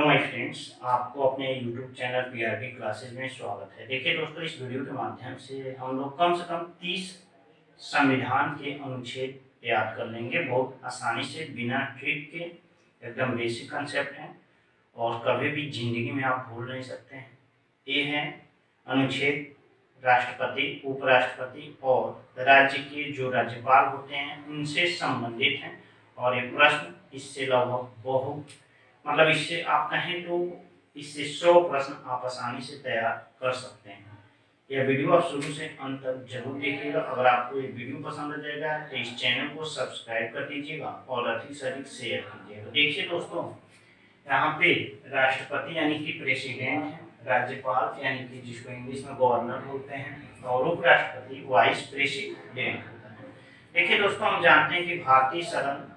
Hello my friends, आपको अपने YouTube channel PRB classes में स्वागत है। देखिए दोस्तों, इस वीडियो के माध्यम से हम लोग कम से कम 30 संविधान के अनुच्छेद याद कर लेंगे बहुत आसानी से, बिना ट्रिक के। एकदम बेसिक कंसेप्ट हैं और कभी भी जिंदगी में आप भूल नहीं सकते हैं। ये हैं अनुच्छेद राष्ट्रपति, उपराष्ट्रपति और राज्य के जो राज्यपाल होते हैं उनसे संबंधित हैं। और ये प्रश्न इससे लगभग बहुत इससे आप कहें तो इससे 100 प्रश्न आप आसानी से तैयार कर सकते हैं। यह वीडियो आप शुरू से अंत तक जरूर देखिएगा। अगर आपको ये वीडियो पसंद आ जाएगा तो इस चैनल को सब्सक्राइब कर दीजिएगा और अधिक से अधिक शेयर कीजिएगा। देखिए दोस्तों, यहाँ पे राष्ट्रपति यानी कि प्रेसिडेंट है, राज्यपाल यानी कि जिसको इंग्लिश में गवर्नर बोलते हैं, और उपराष्ट्रपति वाइस प्रेसिडेंट होता है। देखिए दोस्तों, हम जानते हैं कि भारतीय सदन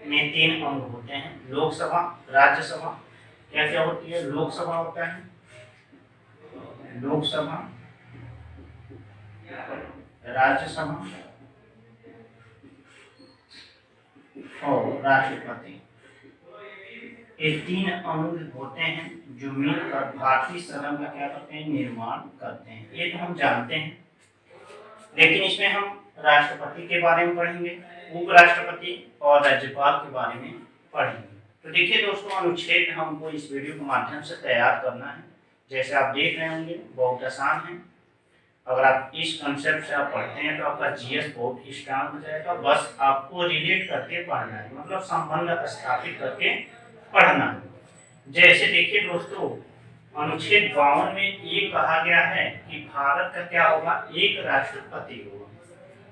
में 3 अंग होते हैं, लोकसभा, राज्यसभा। क्या क्या होती है? लोकसभा होता है, लोकसभा, राज्यसभा और राष्ट्रपति। ये 3 अंग होते हैं जो मिलकर भारतीय सदन का क्या करते हैं? निर्माण करते हैं। ये तो हम जानते हैं, लेकिन इसमें हम राष्ट्रपति के बारे में पढ़ेंगे, उपराष्ट्रपति और राज्यपाल के बारे में पढ़ेंगे। तो देखिए दोस्तों, अनुच्छेद हमको इस वीडियो के माध्यम से तैयार करना है। जैसे आप देख रहे होंगे, बहुत आसान है। अगर आप इस कंसेप्ट से आप पढ़ते हैं तो आपका जीएस बहुत स्ट्रांग हो जाएगा। बस आपको रिलेट करके पढ़ना है, मतलब संबंध स्थापित करके पढ़ना है। जैसे देखिए दोस्तों, अनुच्छेद 52 में ये कहा गया है कि भारत का क्या होगा? एक राष्ट्रपति होगा।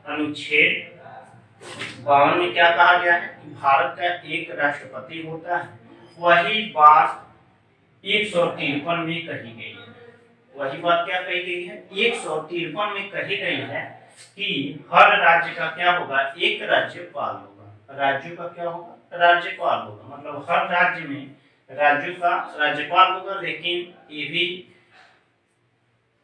अनुच्छेद 52 में क्या कहा गया है कि भारत का एक राष्ट्रपति होता है। वही बात 153 में कही गई है। वही बात क्या कही गई है? 153 में कही गई है कि हर राज्य का क्या होगा? एक राज्यपाल होगा। राज्यों का क्या होगा? राज्यपाल होगा। मतलब हर राज्य में राज्यों का राज्यपाल होगा। लेकिन ये भी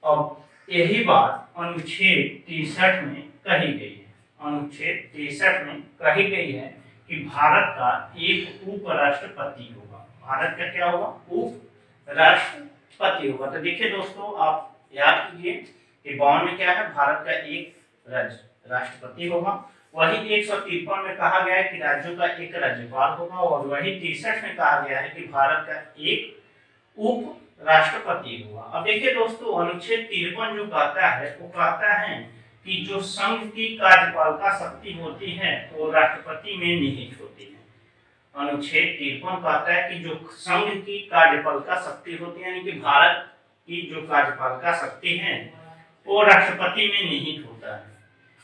अब यही बात अनुच्छेद 63 में कही गई है। अनुच्छेद 63 में कही गई है कि भारत का एक उपराष्ट्रपति होगा। भारत का क्या होगा? उपराष्ट्रपति होगा। तो देखिए दोस्तों, आप याद कीजिए कि 52 में क्या है? भारत का एक राष्ट्रपति होगा। वही 153 में कहा गया है कि राज्यों का एक राज्यपाल होगा, और वही 63 में कहा गया है कि भारत का एक उप राष्ट्रपति हुआ। अब देखिए दोस्तों, अनुच्छेद 53 जो कहता है वो कहता है कि जो संघ की कार्यपालिका शक्ति होती है वो राष्ट्रपति में निहित होती है। अनुच्छेद 53 कहता है कि जो संघ की कार्यपालिका शक्ति होती है, यानी कि भारत की जो कार्यपालिका शक्ति है वो राष्ट्रपति में निहित होता है।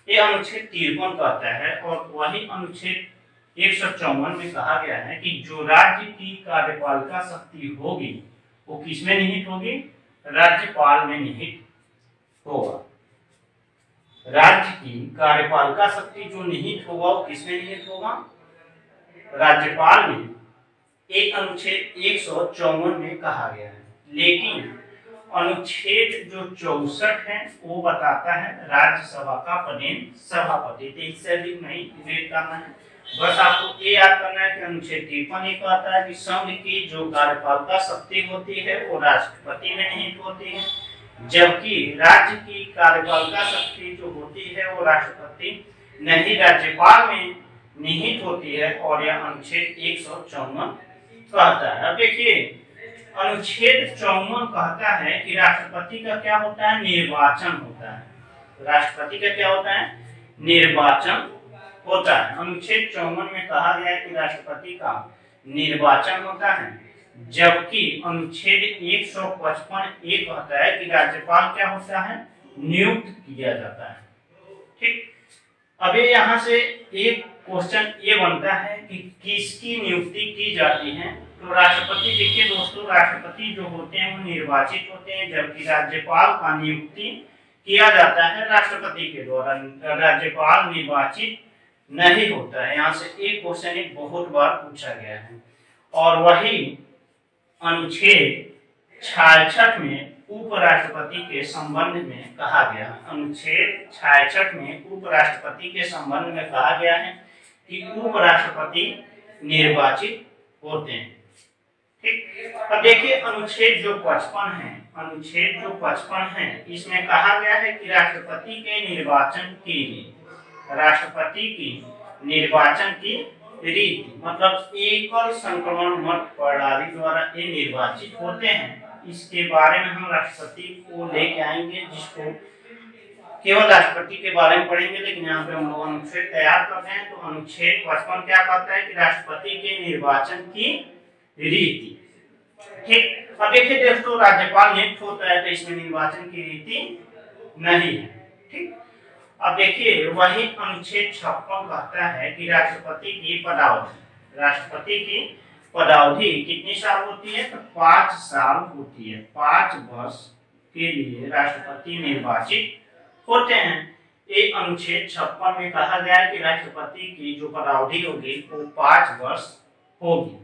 ये अनुच्छेद 53 कहता है। और वही अनुच्छेद 154 में कहा गया है कि जो राज्य की कार्यपालिका शक्ति होगी वो किसमें निहित होगी? राज्यपाल में निहित होगा। राज्य की कार्यपालिका शक्ति जो निहित होगा वो किसमें निहित होगा? राज्यपाल में। एक अनुच्छेद 154 में कहा गया है। लेकिन अनुच्छेद जो 64 है वो बताता है राज्यसभा का पदेन सभापति। तो इससे अधिक नहीं रिलेट करना है, बस आपको ये याद करना है कि अनुच्छेद 53 ये कहता है कि संघ की जो कार्यपालिका शक्ति होती है वो राष्ट्रपति में निहित होती है, जबकि राज्य की कार्यपालिका शक्ति जो होती है वो राष्ट्रपति नहीं राज्यपाल में निहित होती है। और यह अनुच्छेद 154 कहता है। अब देखिए, अनुच्छेद 54 कहता है कि राष्ट्रपति का क्या होता है? निर्वाचन होता है। राष्ट्रपति का क्या होता है? निर्वाचन होता है। अनुच्छेद 54 में कहा गया है कि राष्ट्रपति का निर्वाचन होता है, जबकि अनुच्छेद 155 ये कहता है कि राज्यपाल क्या होता है? नियुक्त किया जाता है। ठीक। अब यहाँ से एक क्वेश्चन ये बनता है कि किसकी नियुक्ति की जाती है? तो राष्ट्रपति, देखिए दोस्तों, राष्ट्रपति जो होते हैं वो निर्वाचित होते हैं, जबकि राज्यपाल का नियुक्ति किया जाता है राष्ट्रपति के द्वारा। राज्यपाल निर्वाचित नहीं होता है। यहाँ से एक क्वेश्चन एक बहुत बार पूछा गया है। और वही अनुच्छेद 66 में उपराष्ट्रपति के संबंध में कहा गया। अनुच्छेद 66 में उपराष्ट्रपति के संबंध में कहा गया है कि उपराष्ट्रपति निर्वाचित होते हैं। ठीक। अब देखिए अनुच्छेद जो 55 है, अनुच्छेद जो 55 है, इसमें कहा गया है कि राष्ट्रपति के निर्वाचन के लिए, राष्ट्रपति की निर्वाचन की रीति मतलब एकल संक्रमण मत प्रणाली द्वारा ये निर्वाचित होते हैं। इसके बारे में हम राष्ट्रपति को लेके आएंगे, जिसको केवल राष्ट्रपति के बारे में पढ़ेंगे, लेकिन यहाँ पे हम लोग अनुच्छेद तैयार कर रहे हैं। तो अनुच्छेद 55 क्या कहता है कि राष्ट्रपति के निर्वाचन की रीति। ठीक, अब देखिए दोस्तों, राज्यपाल नियुक्त होता है तो इसमें निर्वाचन की रीति नहीं है। ठीक, अब देखिए वही अनुच्छेद 56 कहता है कि राष्ट्रपति की पदावधि, राष्ट्रपति की पदावधि कितनी साल होती है, तो 5 साल होती है। 5 वर्ष के लिए राष्ट्रपति निर्वाचित होते हैं। ये अनुच्छेद 56 में कहा गया है कि राष्ट्रपति की जो पदावधि होगी वो 5 वर्ष होगी।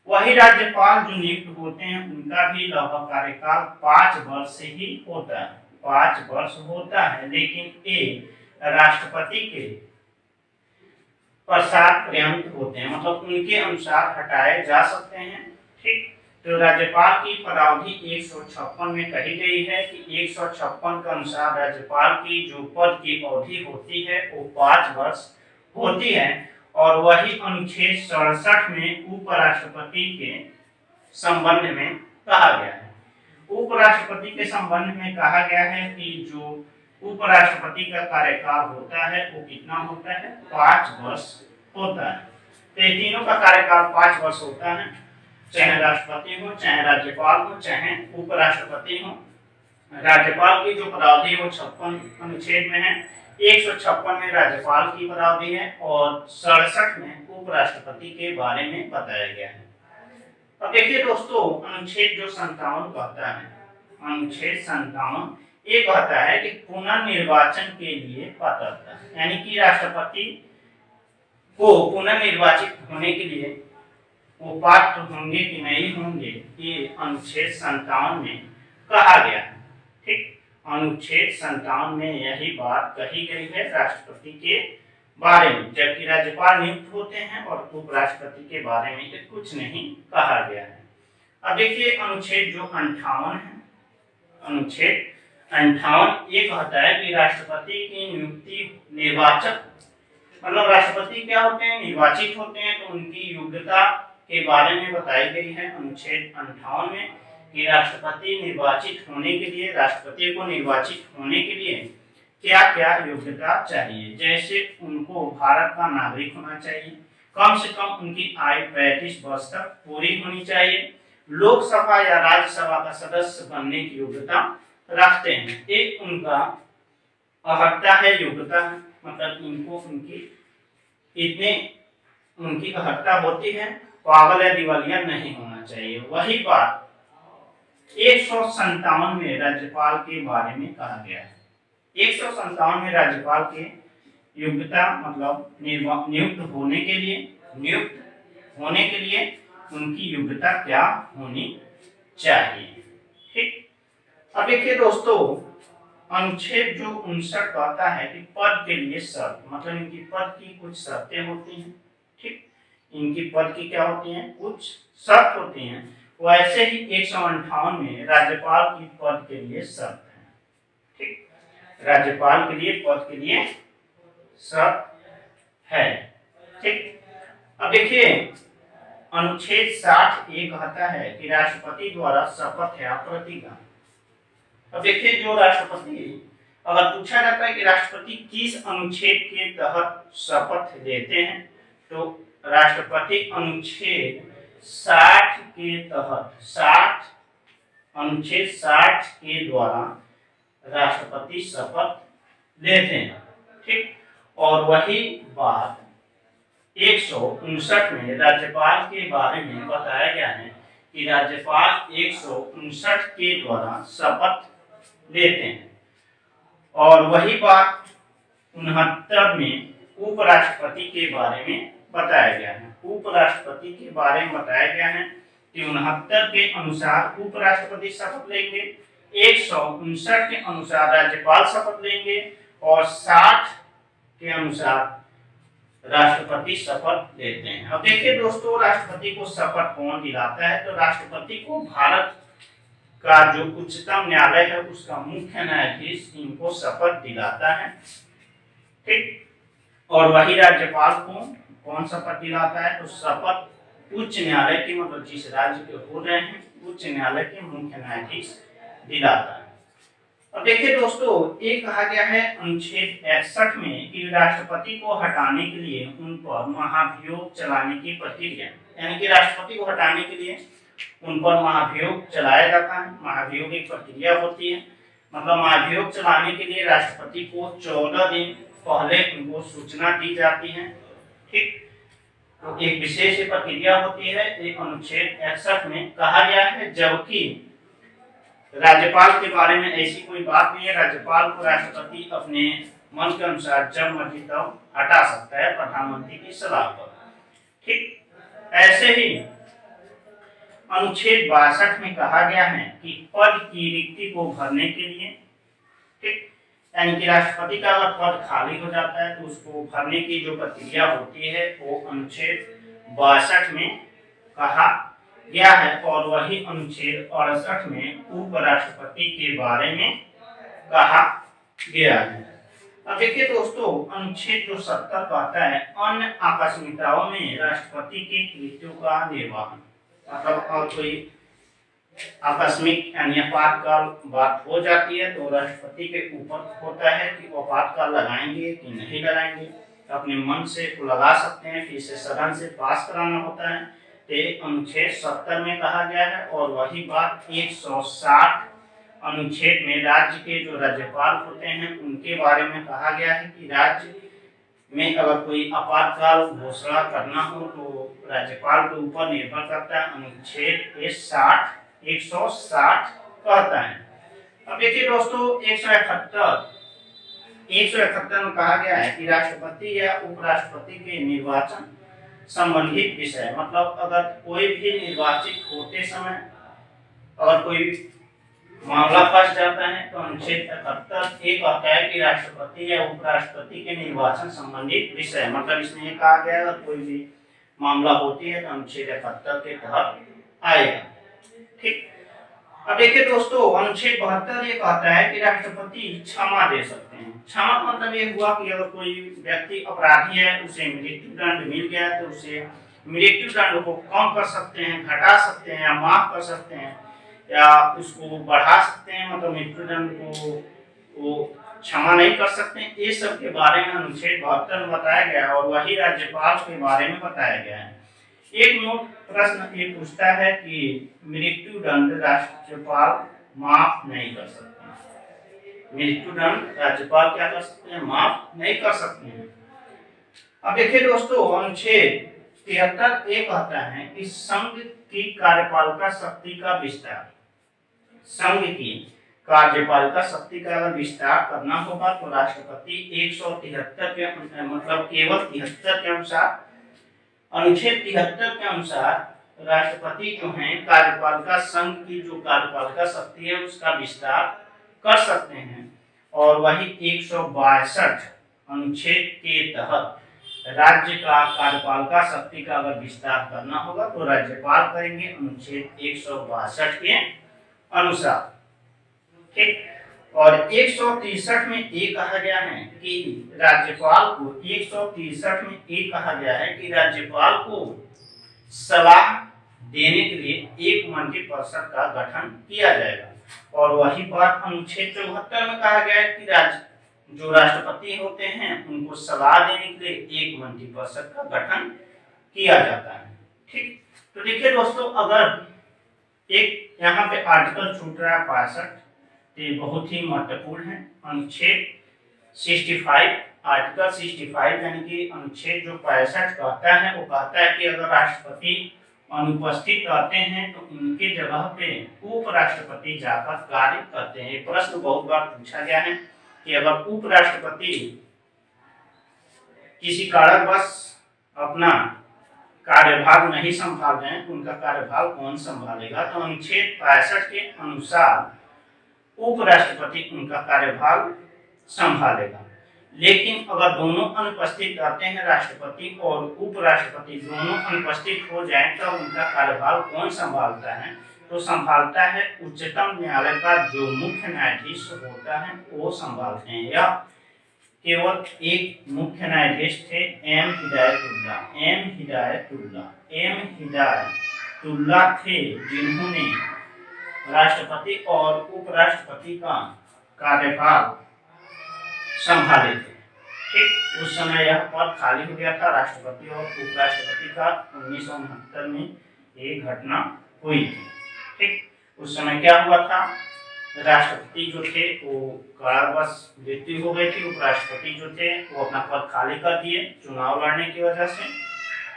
वही राज्यपाल जो नियुक्त होते हैं उनका भी लगभग कार्यकाल 5 वर्ष से ही होता है, 5 वर्ष होता है, लेकिन ये राष्ट्रपति के पश्चात पर्याप्त होते हैं, मतलब उनके अनुसार हटाए जा सकते हैं। ठीक, तो राज्यपाल की पदावधि 156 में कही गई है कि 156 के अनुसार राज्यपाल की जो पद की अवधि होती है वो 5 वर्ष होती है। और वही अनुच्छेद 67 में उपराष्ट्रपति के संबंध में कहा गया है। उपराष्ट्रपति के संबंध में कहा गया है कि जो उपराष्ट्रपति का कार्यकाल होता है वो कितना होता है, 5 वर्ष होता है। तो ये तीनों का कार्यकाल 5 वर्ष होता है, चाहे राष्ट्रपति हो, चाहे राज्यपाल हो, चाहे उपराष्ट्रपति हो। राज्यपाल की जो पदावधि वो 56 अनुच्छेद में है, 156 में राज्यपाल की पदावधि है और 67 में उपराष्ट्रपति के बारे में बताया गया है। अब देखिए दोस्तों, अनुच्छेद जो 57 कहता है, अनुच्छेद 57 ये कहता है कि पुनर्निर्वाचन के लिए पात्रता, यानी कि राष्ट्रपति को पुनर्निर्वाचित होने के लिए वो पात्र होंगे कि नहीं होंगे, ये अनुच्छेद 57 में कहा गया है। ठीक, अनुच्छेद 57 में यही बात कही गई है राष्ट्रपति के बारे में, जबकि राज्यपाल नियुक्त होते हैं और उपराष्ट्रपति के बारे में कुछ नहीं कहा गया है। अब देखिए अनुच्छेद जो 58 है, अनुच्छेद 58 ये कहता है कि राष्ट्रपति की नियुक्ति निर्वाचक, मतलब राष्ट्रपति क्या होते हैं, निर्वाचित होते हैं, तो उनकी योग्यता के बारे में बताई गई है अनुच्छेद 58 में कि राष्ट्रपति निर्वाचित होने के लिए, राष्ट्रपति को निर्वाचित होने के लिए क्या क्या योग्यता चाहिए। जैसे उनको भारत का नागरिक होना चाहिए, कम से कम उनकी आयु 35 वर्ष तक पूरी होनी चाहिए, लोकसभा या राज्यसभा का सदस्य बनने की योग्यता रखते हैं, ये उनका अर्हता है, योग्यता है, मतलब इनको उनकी इतने उनकी अर्हता होती है, पागल या दिवालिया नहीं होना चाहिए। वही बात 157 में राज्यपाल के बारे में कहा गया है। 157 में राज्यपाल के योग्यता मतलब नियुक्त होने के लिए उनकी योग्यता क्या होनी चाहिए। ठीक, अब देखिए दोस्तों, अनुच्छेद जो 59 कहता है कि पद के लिए शर्त, मतलब इनकी पद की कुछ शर्तें होती हैं। ठीक, इनकी पद की क्या होती हैं, कुछ शर्त होती हैं। वैसे ही 158 में राज्यपाल की पद के लिए शर्त है। ठीक, राज्यपाल के लिए पद के लिए शर्त है। ठीक, अब देखिए अनुच्छेद 60 ये कहता है कि राष्ट्रपति द्वारा शपथ या प्रतिज्ञा। अब देखिए जो राष्ट्रपति, अगर पूछा जाता है कि राष्ट्रपति किस अनुच्छेद के तहत शपथ लेते हैं, तो राष्ट्रपति अनुच्छेद 60 के तहत, अनुच्छेद 60 के द्वारा राष्ट्रपति शपथ लेते हैं। ठीक, और वही बात 159 में राज्यपाल के बारे में बताया गया है कि राज्यपाल 159 के द्वारा शपथ लेते हैं। और वही बात 69 में उपराष्ट्रपति के बारे में बताया गया है। उपराष्ट्रपति के बारे में बताया गया है कि 69 के अनुसार उपराष्ट्रपति शपथ लेंगे, 159 के अनुसार राज्यपाल शपथ लेंगे और 60 के अनुसार राष्ट्रपति शपथ लेते हैं। अब देखिए दोस्तों, राष्ट्रपति को शपथ कौन दिलाता है? तो राष्ट्रपति को भारत का जो उच्चतम न्यायालय है उसका मुख्य न्यायाधीश इनको शपथ दिलाता है, ठीक। और वही राज्यपाल को कौन शपथ दिलाता है? तो शपथ उच्च न्यायालय की, मतलब जिस राज्य के हो रहे हैं उच्च न्यायालय के मुख्य न्यायाधीश दिलाता है। अब देखिए दोस्तों, ये कहा गया है अनुच्छेद 61 में कि राष्ट्रपति को हटाने के लिए उन पर महाभियोग चलाने की प्रक्रिया, यानी कि राष्ट्रपति को हटाने के लिए उन पर महाभियोग चलाया जाता है। महाभियोग एक प्रक्रिया होती है, मतलब महाभियोग चलाने के लिए राष्ट्रपति को 14 दिन पहले उनको सूचना दी जाती है, ठीक। तो एक विशेष प्रक्रिया होती है, एक अनुच्छेद 61 में कहा गया है। जबकि राज्यपाल के बारे में ऐसी कोई बात नहीं है, राज्यपाल को राष्ट्रपति अपने मन के अनुसार जब मर्जी तब हटा सकता है प्रधानमंत्री की सलाह पर, ठीक। ऐसे ही अनुच्छेद 62 में कहा गया है कि पद की रिक्ति को भरने के लिए, ठीक, यानी कि राष्ट्रपति का अगर पद खाली हो जाता है तो उसको भरने की जो प्रक्रिया होती है वो अनुच्छेद 62 में कहा गया है। और वही अनुच्छेद 68 में उपराष्ट्रपति के बारे में कहा गया है। अब देखिए दोस्तों, अनुच्छेद जो 70 कहता है अन्य आकस्मिकताओं में राष्ट्रपति की कृत्यों का निर्वहन, मतलब और कोई आकस्मिक यानी आपातकाल बात हो जाती है तो राष्ट्रपति के ऊपर होता है कि वो आपातकाल लगाएंगे कि नहीं लगाएंगे। अपने मन से लगा सकते हैं, फिर से सदन से पास कराना होता है। तो अनुच्छेद 70 में कहा गया है। और वही बात 160 अनुच्छेद में राज्य के जो राज्यपाल होते हैं उनके बारे में कहा गया है कि राज्य में अगर कोई आपातकाल घोषणा करना हो तो राज्यपाल के ऊपर निर्भर करता है। अनुच्छेद 160 कहता है। अब देखिए दोस्तों, 171 में कहा गया है कि राष्ट्रपति या उपराष्ट्रपति के निर्वाचन संबंधित विषय, मतलब अगर कोई भी निर्वाचित होते समय अगर कोई मामला फंस जाता है तो अनुच्छेद 71 ये कहता है कि राष्ट्रपति या उपराष्ट्रपति के निर्वाचन संबंधित विषय, मतलब इसमें ये कहा गया है कोई भी मामला होती है तो अनुच्छेद 71 के तहत आएगा, ठीक। अब देखिए दोस्तों, अनुच्छेद 72 ये कहता है कि राष्ट्रपति क्षमा दे सकते हैं। क्षमा मतलब ये हुआ कि अगर कोई व्यक्ति अपराधी है, उसे मृत्यु दंड मिल गया तो उसे मृत्यु दंड को कम कर सकते हैं, घटा सकते हैं या माफ कर सकते हैं या उसको बढ़ा सकते हैं, मतलब मृत्यु दंड को वो क्षमा नहीं कर सकते। ये सब के बारे में अनुच्छेद 72 में बताया गया है। और वही राज्यपाल के बारे में बताया गया है। एक नोट प्रश्न ये पूछता है कि मृत्यु दंड राज्यपाल माफ नहीं कर सकते। मृत्यु दंड राज्यपाल क्या कर सकते हैं? माफ नहीं कर सकते हैं। अब देखिए दोस्तों, अनुच्छेद 73 ये कहता है कि संघ की कार्यपालिका शक्ति का विस्तार, संघ की कार्यपालिका शक्ति का अगर विस्तार करना होगा तो राष्ट्रपति 173 के मतलब केवल 73 के अनुसार, अनुच्छेद 73 के अनुसार राष्ट्रपति जो है कार्यपालिका संघ की जो कार्यपालिका शक्ति है उसका विस्तार कर सकते हैं। और वही 162 अनुच्छेद के तहत राज्य का कार्यपालिका शक्ति का अगर विस्तार करना होगा तो राज्यपाल करेंगे, अनुच्छेद 162 के अनुसार, ठीक। और 163 में ये कहा गया है कि राज्यपाल को 163 में ये कहा गया है कि राज्यपाल को सलाह देने के लिए एक मंत्रिपरिषद का गठन किया जाएगा। और वही बात अनुच्छेद 74 में कहा गया है कि जो राष्ट्रपति होते हैं उनको सलाह देने के लिए एक मंत्रिपरिषद का गठन किया जाता है, ठीक। तो देखिए दोस्तों, अगर एक यहाँ पे आर्टिकल छूट रहा है 65, ये बहुत ही महत्वपूर्ण है। अनुच्छेद 65, आर्टिकल 65 यानी कि अनुच्छेद जो 65 कहता है वो कहता है कि अगर राष्ट्रपति अनुपस्थित रहते हैं तो उनके जगह पे उपराष्ट्रपति जाकर कार्य करते हैं। प्रश्न बहुत बार पूछा गया है कि अगर उपराष्ट्रपति किसी कारणवश अपना कार्यभार नहीं संभाल रहे हैं तो उनका कार्यभार कौन संभालेगा? तो अनुच्छेद 65 के अनुसार उपराष्ट्रपति उनका कार्यभार संभालेगा। लेकिन अगर दोनों अनुपस्थित रहते हैं, राष्ट्रपति और उपराष्ट्रपति दोनों अनुपस्थित हो जाएं, तब उनका कार्यभार कौन संभालता है? तो संभालता है उच्चतम न्यायालय का जो मुख्य न्यायाधीश होता है वो संभालते हैं। या केवल एक मुख्य न्यायाधीश थे, एम हिदायतुल्लाह थे, जिन्होंने राष्ट्रपति और उपराष्ट्रपति का कार्यभार संभाले थे। ठीक, उस समय यह पद खाली हो गया था राष्ट्रपति और उपराष्ट्रपति का। 1969 में एक घटना हुई थी। ठीक, उस समय क्या हुआ था, राष्ट्रपति जो थे वो कारावास मृत्यु हो गई थी, उपराष्ट्रपति जो थे वो अपना पद खाली कर दिए चुनाव लड़ने की वजह से।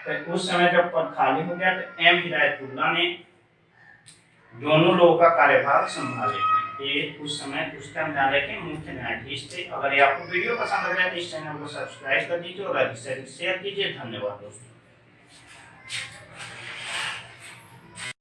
तो उस समय जब पद खाली हो गया तो एम हिदायतुल्लाह ने दोनों लोगों का कार्यभार संभाले थे। ये उस समय उच्चतम न्यायालय के मुख्य न्यायाधीश थे। अगर ये आपको वीडियो पसंद आ जाए तो इस चैनल को सब्सक्राइब कर दीजिए और अधिक से अधिक शेयर कीजिए। धन्यवाद दोस्तों।